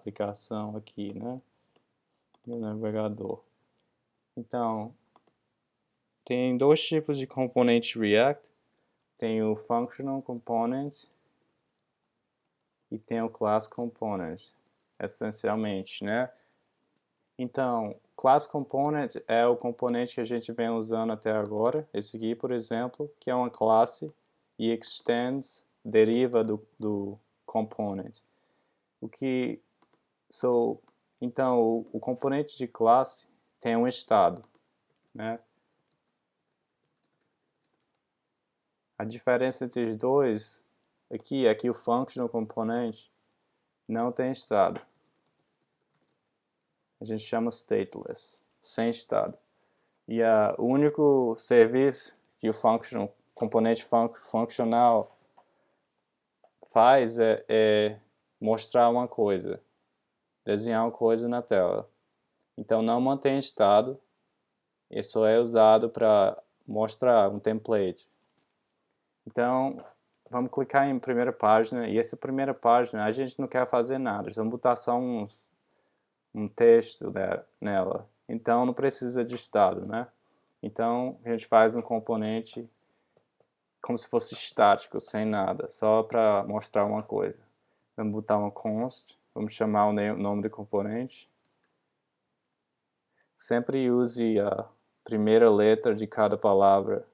aplicação aqui, né? No navegador. Então, tem dois tipos de componente React. Tem o Functional Component e tem o Class Component, essencialmente, né? Então, Class Component é o componente que a gente vem usando até agora. Esse aqui, por exemplo, que é uma classe e extends, deriva do component. Então, o componente de classe tem um estado, né? A diferença entre os dois aqui é que o Functional Component não tem estado. A gente chama stateless, sem estado. E o único serviço que o componente funcional faz é mostrar uma coisa, desenhar uma coisa na tela. Então não mantém estado, isso só é usado para mostrar um template. Então vamos clicar em primeira página, e essa primeira página a gente não quer fazer nada, vamos botar só um texto nela. Então não precisa de estado, né? Então a gente faz um componente como se fosse estático, sem nada, só para mostrar uma coisa. Vamos botar uma const, vamos chamar o nome do componente. Sempre use a primeira letra de cada palavra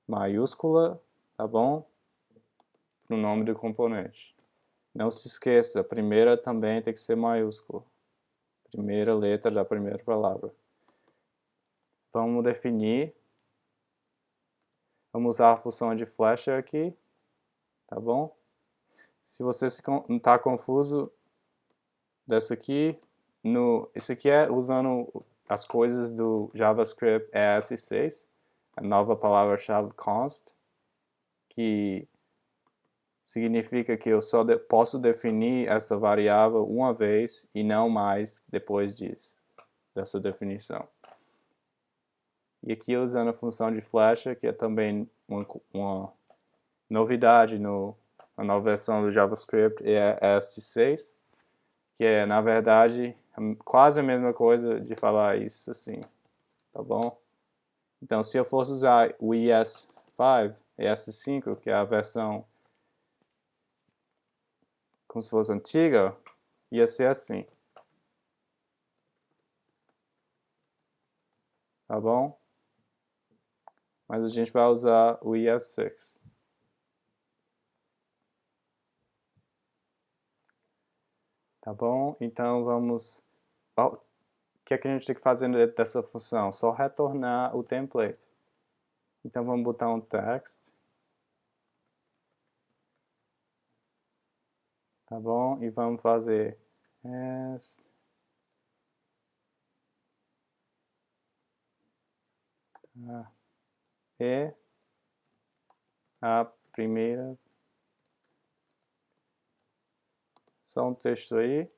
maiúscula, tá bom? No nome do componente. Não se esqueça, a primeira também tem que ser maiúscula. Primeira letra da primeira palavra. Vamos definir. Vamos usar a função de flecha aqui, tá bom? Se você não está confuso dessa aqui, isso aqui é usando as coisas do JavaScript ES6, a nova palavra-chave const, que significa que eu só posso definir essa variável uma vez e não mais depois disso, dessa definição. E aqui usando a função de flecha, que é também uma novidade na nova versão do JavaScript ES6, que é, na verdade, quase a mesma coisa de falar isso assim, tá bom? Então, se eu fosse usar o ES5, ES5, que é a versão como se fosse antiga, ia ser assim. Tá bom? Mas a gente vai usar o ES6. Tá bom? Então vamos... O que é que a gente tem que fazer dessa função? Só retornar o template. Então vamos botar um text. Tá bom? E vamos fazer a primeira, só um texto aí.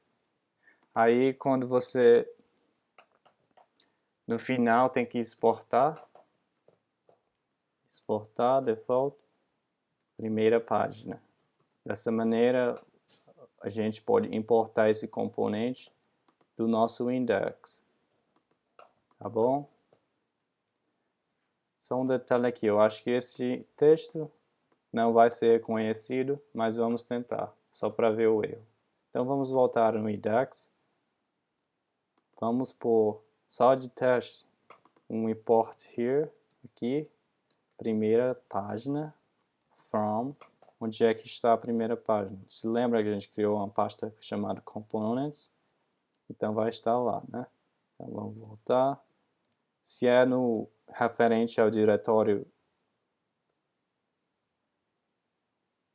Aí quando você no final tem que exportar default, primeira página. Dessa maneira a gente pode importar esse componente do nosso index. Tá bom? Só um detalhe aqui, eu acho que esse texto não vai ser reconhecido, mas vamos tentar, só para ver o erro. Então vamos voltar no index. Vamos por só de teste um import here, aqui, primeira página, from, onde é que está a primeira página. Se lembra que a gente criou uma pasta chamada components, então vai estar lá, né? Então vamos voltar. Se é no referente ao diretório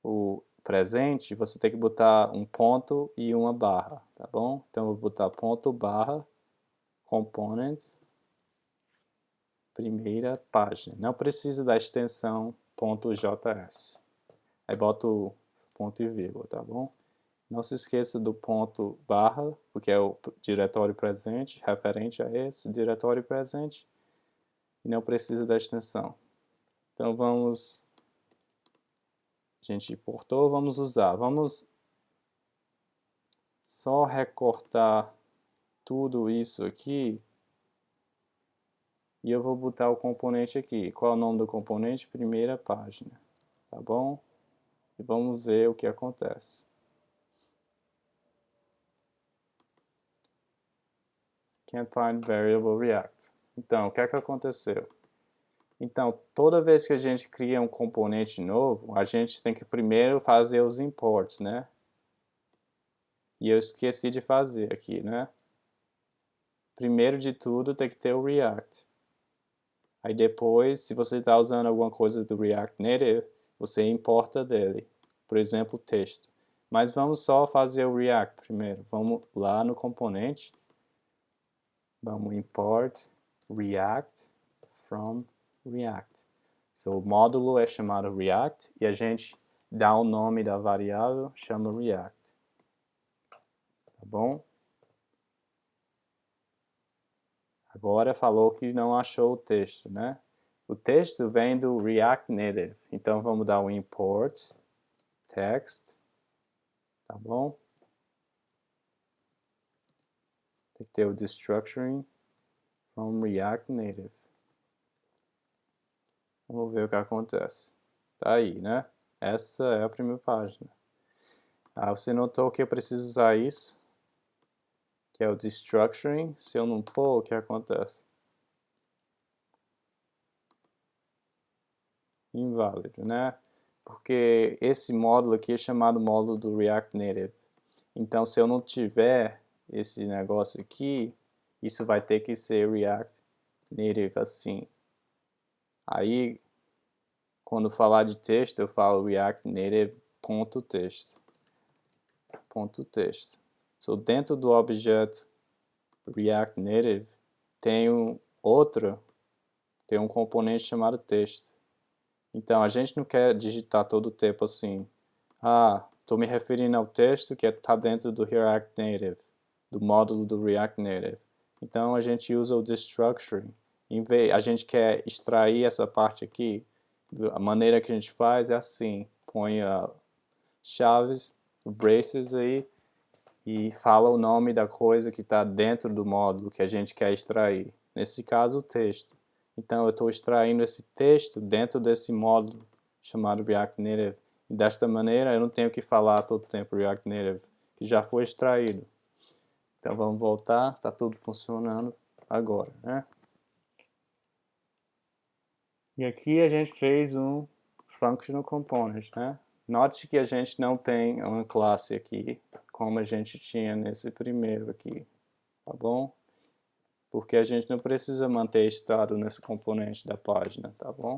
o presente, você tem que botar um ponto e uma barra, tá bom? Então eu vou botar ponto barra components primeira página. Não precisa da extensão .js. Aí boto o ponto e vírgula, tá bom? Não se esqueça do ponto barra, porque é o diretório presente, referente a esse diretório presente, e não precisa da extensão. Então vamos, a gente importou, vamos usar. Vamos só recortar tudo isso aqui e eu vou botar o componente aqui. Qual é o nome do componente? Primeira página, tá bom? E vamos ver o que acontece. Can't find variable React. Então, o que é que aconteceu? Então, toda vez que a gente cria um componente novo, a gente tem que primeiro fazer os imports, né? E eu esqueci de fazer aqui, né? Primeiro de tudo tem que ter o React. Aí depois, se você está usando alguma coisa do React Native, você importa dele. Por exemplo, texto. Mas vamos só fazer o React primeiro. Vamos lá no componente. Vamos import React from React. So, o módulo é chamado React e a gente dá o nome da variável, chama React. Tá bom? Agora falou que não achou o texto, né? O texto vem do React Native. Então vamos dar o import text, tá bom? Tem que ter o destructuring from React Native. Vamos ver o que acontece. Tá aí, né? Essa é a primeira página. Ah, você notou que eu preciso usar isso, que é o destructuring. Se eu não pôr, o que acontece? Inválido, né? Porque esse módulo aqui é chamado módulo do React Native. Então, se eu não tiver esse negócio aqui, isso vai ter que ser React Native assim. Aí, quando falar de texto, eu falo React Native ponto texto. Ponto texto. So, dentro do objeto React Native, tem tem um componente chamado texto. Então, a gente não quer digitar todo o tempo assim. Ah, estou me referindo ao texto que está dentro do React Native, do módulo do React Native. Então, a gente usa o destructuring. A gente quer extrair essa parte aqui. A maneira que a gente faz é assim. Põe chaves, braces aí, e fala o nome da coisa que está dentro do módulo que a gente quer extrair. Nesse caso, o texto. Então, eu estou extraindo esse texto dentro desse módulo chamado React Native. E desta maneira, eu não tenho que falar todo o tempo React Native, que já foi extraído. Então, vamos voltar. Está tudo funcionando agora, né? E aqui a gente fez um Functional Component, né? Note que a gente não tem uma classe aqui, como a gente tinha nesse primeiro aqui, tá bom? Porque a gente não precisa manter estado nesse componente da página, tá bom?